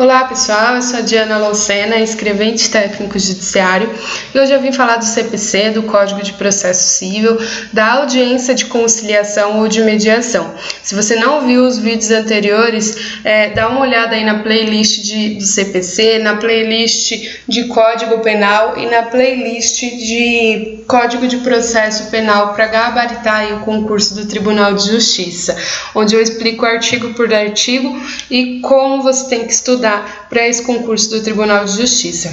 Olá pessoal, eu sou a Diana Lucena, escrevente técnico judiciário, e hoje eu vim falar do CPC, do Código de Processo Civil, da audiência de conciliação ou de mediação. Se você não viu os vídeos anteriores, dá uma olhada aí na playlist do CPC, na playlist de Código Penal e na playlist de Código de Processo Penal para gabaritar aí o concurso do Tribunal de Justiça, onde eu explico artigo por artigo e como você tem que estudar para esse concurso do Tribunal de Justiça.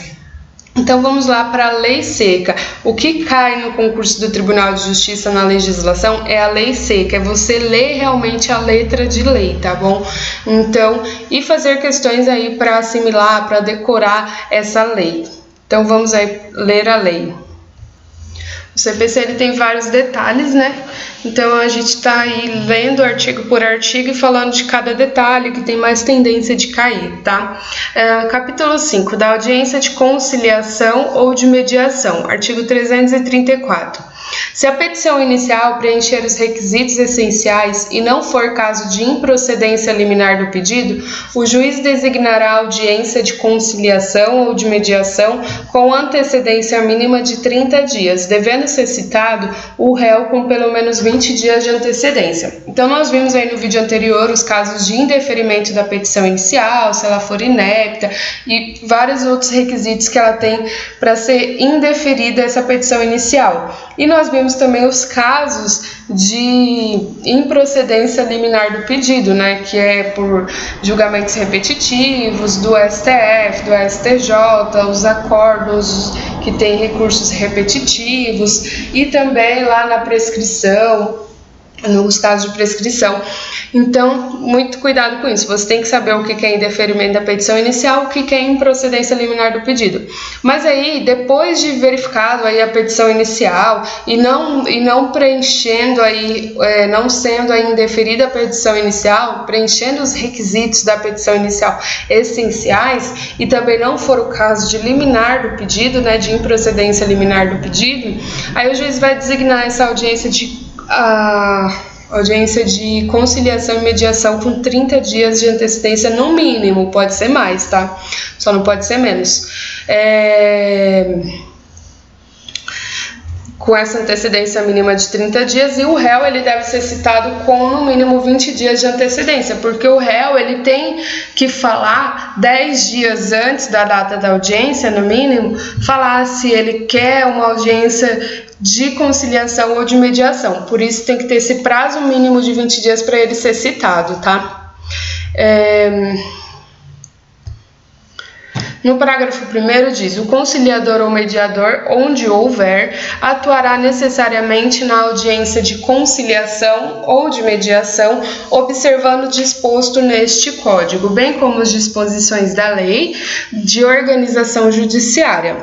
Então vamos lá para a lei seca. O que cai no concurso do Tribunal de Justiça na legislação é a lei seca, é você ler realmente a letra de lei, tá bom? Então, e fazer questões aí para assimilar, para decorar essa lei. Então vamos aí ler a lei. O CPC ele tem vários detalhes, né? Então a gente está aí lendo artigo por artigo e falando de cada detalhe que tem mais tendência de cair, tá? Capítulo 5, da audiência de conciliação ou de mediação, artigo 334. Se a petição inicial preencher os requisitos essenciais e não for caso de improcedência liminar do pedido, o juiz designará audiência de conciliação ou de mediação com antecedência mínima de 30 dias, devendo ser citado o réu com pelo menos 20 dias de antecedência. Então nós vimos aí no vídeo anterior os casos de indeferimento da petição inicial, se ela for inepta e vários outros requisitos que ela tem para ser indeferida essa petição inicial. E nós vimos também os casos de improcedência liminar do pedido, né, que é por julgamentos repetitivos do STF, do STJ, os acordos que têm recursos repetitivos e também lá na prescrição, nos casos de prescrição. Então, muito cuidado com isso. Você tem que saber o que é indeferimento da petição inicial, o que é improcedência liminar do pedido. Mas aí, depois de verificado aí a petição inicial e não preenchendo aí, não sendo aí indeferida a petição inicial, preenchendo os requisitos da petição inicial essenciais e também não for o caso de liminar do pedido, né, de improcedência liminar do pedido, aí o juiz vai designar essa audiência de conciliação e mediação com 30 dias de antecedência no mínimo, pode ser mais, tá? Só não pode ser menos. Com essa antecedência mínima de 30 dias, e o réu ele deve ser citado com no mínimo 20 dias de antecedência, porque o réu ele tem que falar 10 dias antes da data da audiência, no mínimo, falar se ele quer uma audiência de conciliação ou de mediação. Por isso tem que ter esse prazo mínimo de 20 dias para ele ser citado, tá? No parágrafo 1º diz: o conciliador ou mediador, onde houver, atuará necessariamente na audiência de conciliação ou de mediação, observando o disposto neste Código, bem como as disposições da lei de organização judiciária.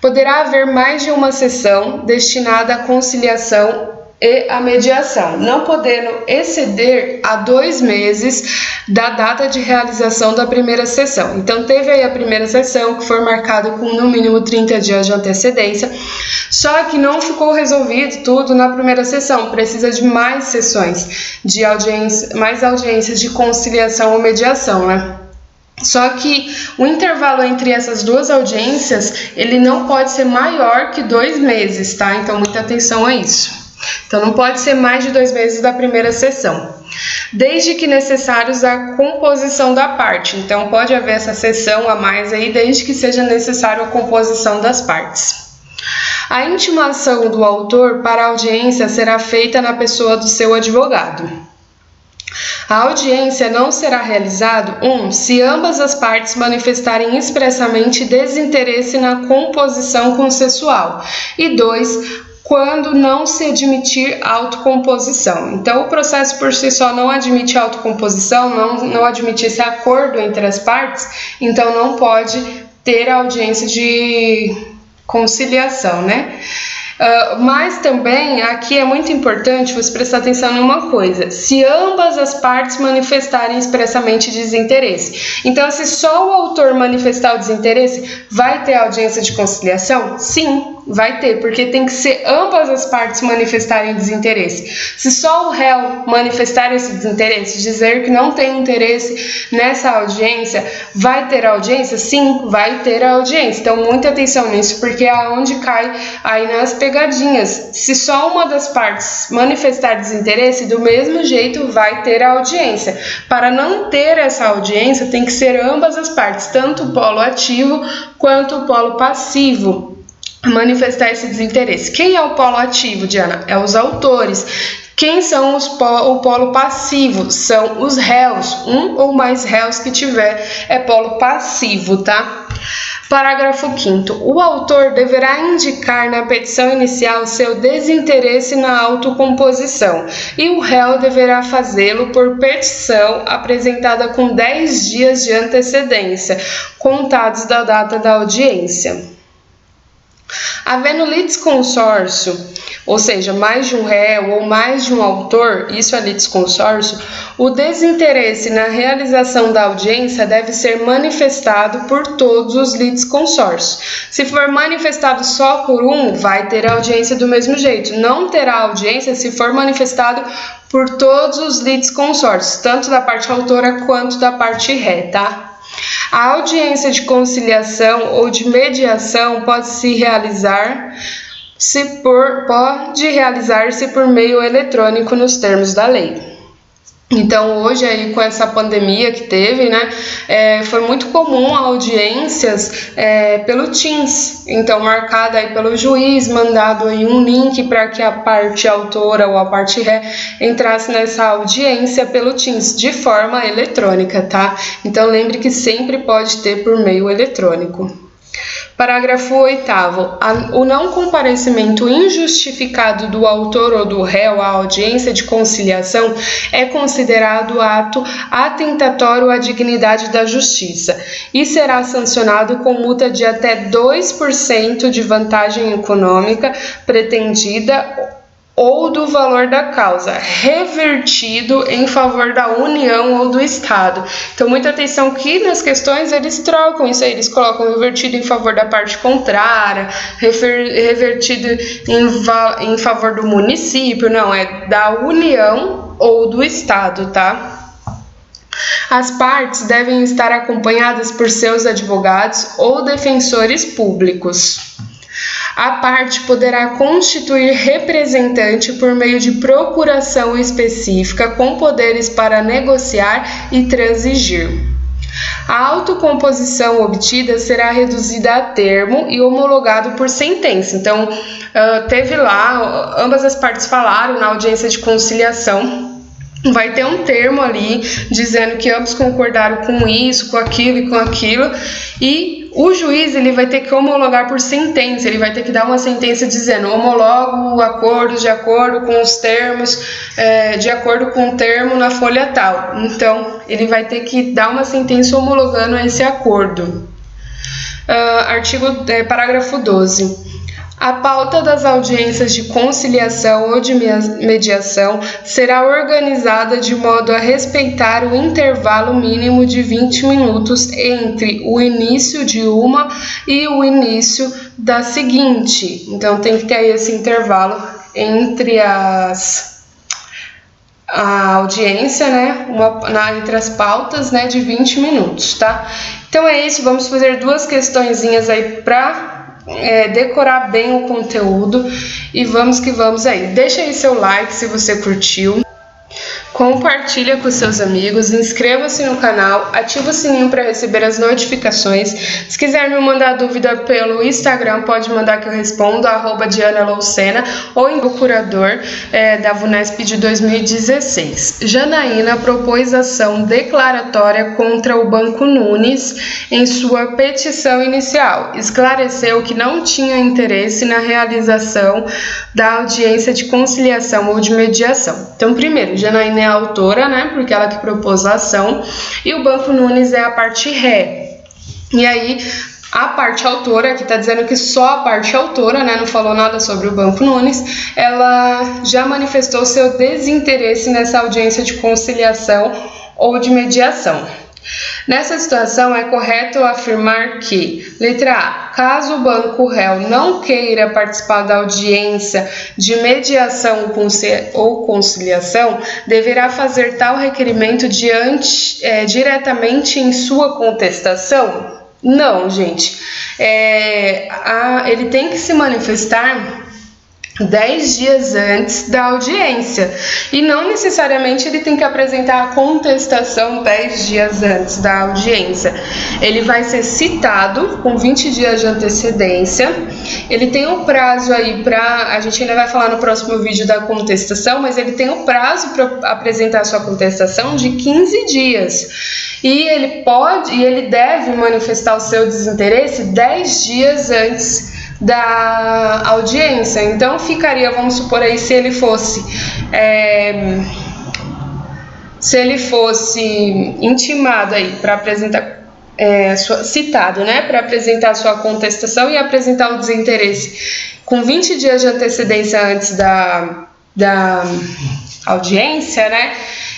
Poderá haver mais de uma sessão destinada à conciliação e a mediação, não podendo exceder a 2 meses da data de realização da primeira sessão. Então teve aí a primeira sessão que foi marcada com no mínimo 30 dias de antecedência, só que não ficou resolvido tudo na primeira sessão, precisa de mais sessões de audiência, mais audiências de conciliação ou mediação, né? Só que o intervalo entre essas duas audiências, ele não pode ser maior que 2 meses, tá? Então muita atenção a isso. Então, não pode ser mais de 2 meses da primeira sessão, desde que necessários a composição da parte. Então, pode haver essa sessão a mais aí, desde que seja necessário a composição das partes. A intimação do autor para a audiência será feita na pessoa do seu advogado. A audiência não será realizada, 1. Se ambas as partes manifestarem expressamente desinteresse na composição consensual, e 2. Quando não se admitir autocomposição. Então, o processo por si só não admite autocomposição, não admite esse acordo entre as partes, então não pode ter audiência de conciliação, né? Mas também aqui é muito importante você prestar atenção em uma coisa: se ambas as partes manifestarem expressamente desinteresse. Então, se só o autor manifestar o desinteresse, vai ter audiência de conciliação? Sim, Vai ter, porque tem que ser ambas as partes manifestarem desinteresse. Se só o réu manifestar esse desinteresse, dizer que não tem interesse nessa audiência, vai ter audiência? Sim, vai ter audiência. Então, muita atenção nisso, porque é onde cai aí nas pegadinhas. Se só uma das partes manifestar desinteresse, do mesmo jeito vai ter audiência. Para não ter essa audiência, tem que ser ambas as partes, tanto o polo ativo quanto o polo passivo, manifestar esse desinteresse. Quem é o polo ativo, Diana? É os autores. Quem são o polo passivo? São os réus. Um ou mais réus que tiver é polo passivo, tá? Parágrafo 5º. O autor deverá indicar na petição inicial seu desinteresse na autocomposição e o réu deverá fazê-lo por petição apresentada com 10 dias de antecedência, contados da data da audiência. Havendo litisconsórcio, ou seja, mais de um réu ou mais de um autor, isso é litisconsórcio, o desinteresse na realização da audiência deve ser manifestado por todos os litisconsórcios. Se for manifestado só por um, vai ter audiência do mesmo jeito. Não terá audiência se for manifestado por todos os litisconsórcios, tanto da parte autora quanto da parte ré, tá? A audiência de conciliação ou de mediação pode realizar-se por meio eletrônico nos termos da lei. Então, hoje aí com essa pandemia que teve, né, foi muito comum audiências pelo Teams, então marcada aí pelo juiz, mandado aí um link para que a parte autora ou a parte ré entrasse nessa audiência pelo Teams, de forma eletrônica, tá? Então, lembre que sempre pode ter por meio eletrônico. Parágrafo 8º. O não comparecimento injustificado do autor ou do réu à audiência de conciliação é considerado ato atentatório à dignidade da justiça e será sancionado com multa de até 2% de vantagem econômica pretendida ou do valor da causa, revertido em favor da União ou do Estado. Então, muita atenção que nas questões eles trocam isso aí, eles colocam revertido em favor da parte contrária, revertido em favor do município, não, é da União ou do Estado, tá? As partes devem estar acompanhadas por seus advogados ou defensores públicos. A parte poderá constituir representante por meio de procuração específica com poderes para negociar e transigir. A autocomposição obtida será reduzida a termo e homologado por sentença. Então, teve lá, ambas as partes falaram na audiência de conciliação, vai ter um termo ali dizendo que ambos concordaram com isso, com aquilo e com aquilo, e o juiz ele vai ter que homologar por sentença, ele vai ter que dar uma sentença dizendo homologo o acordo de acordo com os termos, de acordo com o termo na folha tal. Então, ele vai ter que dar uma sentença homologando esse acordo. Parágrafo 12. A pauta das audiências de conciliação ou de mediação será organizada de modo a respeitar o intervalo mínimo de 20 minutos entre o início de uma e o início da seguinte. Então, tem que ter aí esse intervalo entre a audiência, né, entre as pautas, né, de 20 minutos, tá? Então, é isso, vamos fazer duas questõezinhas aí para decorar bem o conteúdo e vamos que vamos aí. Deixa aí seu like se você curtiu, compartilha com seus amigos, inscreva-se no canal, ativa o sininho para receber as notificações. Se quiser me mandar dúvida pelo Instagram, pode mandar que eu respondo, @DianaLoucena, ou em procurador da VUNESP de 2016. Janaína propôs ação declaratória contra o Banco Nunes em sua petição inicial. Esclareceu que não tinha interesse na realização da audiência de conciliação ou de mediação. Então, primeiro, Janaína é a autora, né, porque ela que propôs a ação, e o Banco Nunes é a parte ré. E aí, a parte autora, que está dizendo que só a parte autora, né, não falou nada sobre o Banco Nunes, ela já manifestou seu desinteresse nessa audiência de conciliação ou de mediação. Nessa situação, é correto afirmar que, letra A, caso o banco réu não queira participar da audiência de mediação ou conciliação, deverá fazer tal requerimento diretamente em sua contestação? Não, gente. Ele tem que se manifestar 10 dias antes da audiência, e não necessariamente ele tem que apresentar a contestação 10 dias antes da audiência. Ele vai ser citado com 20 dias de antecedência. Ele tem um prazo aí a gente ainda vai falar no próximo vídeo da contestação, mas ele tem um prazo para apresentar a sua contestação de 15 dias. E ele deve manifestar o seu desinteresse 10 dias antes da audiência. Então ficaria, vamos supor aí, se ele fosse intimado aí para apresentar, citado, né, para apresentar a sua contestação e apresentar o desinteresse com 20 dias de antecedência antes da audiência, né?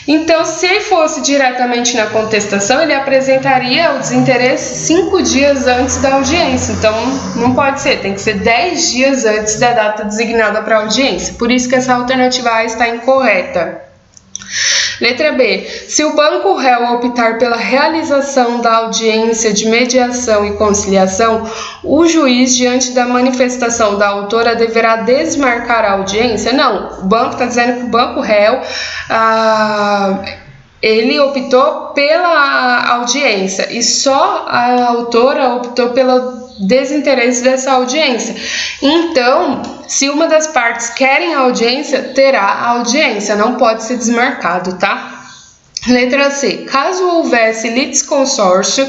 Então, se fosse diretamente na contestação, ele apresentaria o desinteresse 5 dias antes da audiência. Então, não pode ser, tem que ser 10 dias antes da data designada para a audiência. Por isso que essa alternativa A está incorreta. Letra B. Se o banco réu optar pela realização da audiência de mediação e conciliação, o juiz, diante da manifestação da autora, deverá desmarcar a audiência? Não, o banco está dizendo que o banco réu ele optou pela audiência e só a autora optou pelo desinteresse dessa audiência. Então, se uma das partes querem a audiência, terá a audiência, não pode ser desmarcado, tá? Letra C. Caso houvesse litisconsórcio,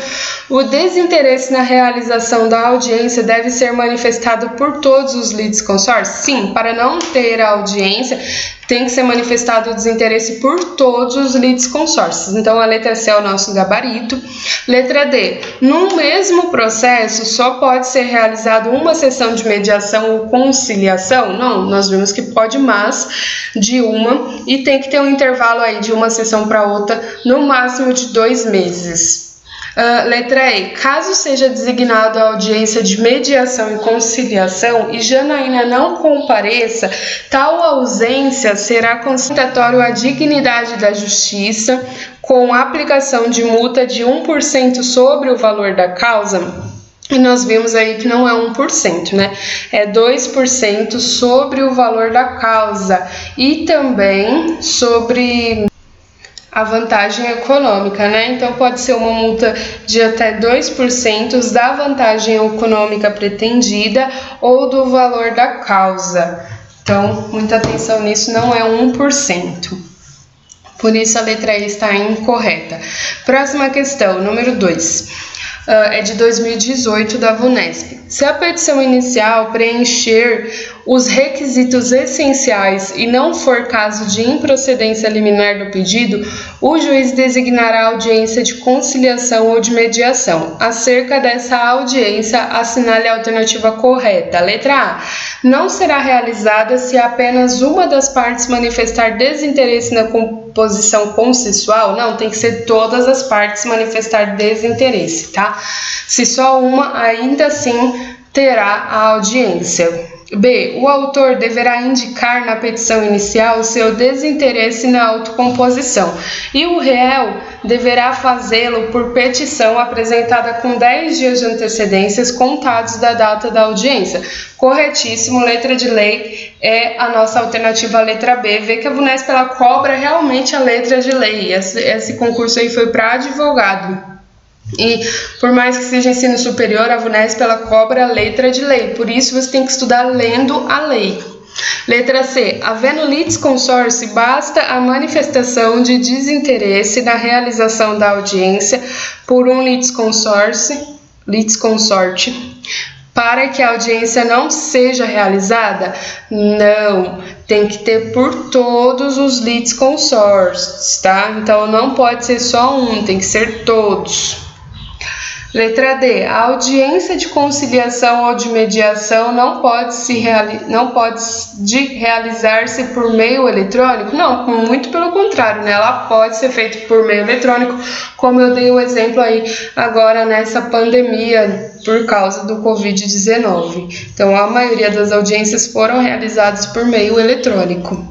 o desinteresse na realização da audiência deve ser manifestado por todos os litisconsórcios? Sim, para não ter a audiência, tem que ser manifestado o desinteresse por todos os litisconsórcios. Então, a letra C é o nosso gabarito. Letra D. No mesmo processo, só pode ser realizada uma sessão de mediação ou conciliação? Não, nós vimos que pode mais de uma e tem que ter um intervalo aí de uma sessão para outra, no máximo de 2 meses. Letra E. Caso seja designado a audiência de mediação e conciliação e Janaína não compareça, tal ausência será constatatório à dignidade da justiça, com aplicação de multa de 1% sobre o valor da causa. E nós vimos aí que não é 1%, né? É 2% sobre o valor da causa e também sobre a vantagem econômica, né? Então pode ser uma multa de até 2% da vantagem econômica pretendida ou do valor da causa. Então, muita atenção nisso, não é 1%. Por isso a letra E está incorreta. Próxima questão, número 2. É de 2018 da VUNESP. Se a petição inicial preencher os requisitos essenciais e não for caso de improcedência liminar do pedido, o juiz designará audiência de conciliação ou de mediação. Acerca dessa audiência, assinale a alternativa correta. Letra A. Não será realizada se apenas uma das partes manifestar desinteresse na composição consensual? Não, tem que ser todas as partes manifestar desinteresse, tá? Se só uma, ainda assim terá a audiência. B. O autor deverá indicar na petição inicial o seu desinteresse na autocomposição e o réu deverá fazê-lo por petição apresentada com 10 dias de antecedências contados da data da audiência. Corretíssimo, letra de lei é a nossa alternativa letra B. Vê que a VUNESP ela cobra realmente a letra de lei. Esse concurso aí foi para advogado. E por mais que seja ensino superior, a VUNESP ela cobra a letra de lei, por isso você tem que estudar lendo a lei. Letra C. Havendo litisconsórcio, basta a manifestação de desinteresse na realização da audiência por um litisconsorte para que a audiência não seja realizada? Não, tem que ter por todos os litisconsórcios, tá? Então não pode ser só um, tem que ser todos. Letra D. A audiência de conciliação ou de mediação não pode realizar-se por meio eletrônico? Não, muito pelo contrário, né? Ela pode ser feita por meio eletrônico, como eu dei o exemplo aí agora nessa pandemia por causa do Covid-19. Então, a maioria das audiências foram realizadas por meio eletrônico.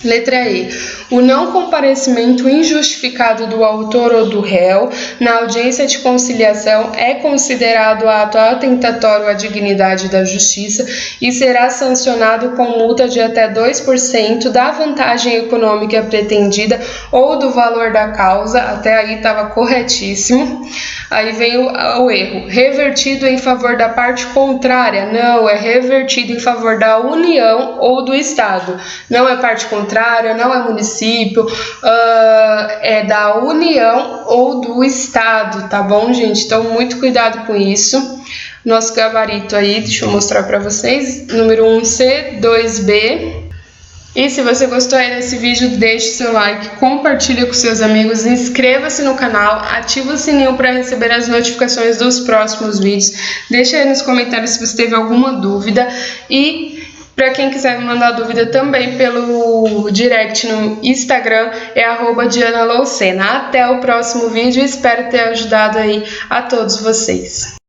Letra E. O não comparecimento injustificado do autor ou do réu na audiência de conciliação é considerado ato atentatório à dignidade da justiça e será sancionado com multa de até 2% da vantagem econômica pretendida ou do valor da causa. Até aí estava corretíssimo. Aí vem o erro. Revertido em favor da parte contrária. Não, é revertido em favor da União ou do Estado. Não é parte contrária, não é município, é da União ou do Estado, tá bom, gente? Então, muito cuidado com isso. Nosso gabarito aí, deixa eu mostrar para vocês. Número 1C, 2B. E se você gostou aí desse vídeo, deixe seu like, compartilhe com seus amigos, inscreva-se no canal, ative o sininho para receber as notificações dos próximos vídeos. Deixe aí nos comentários se você teve alguma dúvida e para quem quiser me mandar dúvida também pelo direct no Instagram é @DianaLoucena. Até o próximo vídeo, espero ter ajudado aí a todos vocês.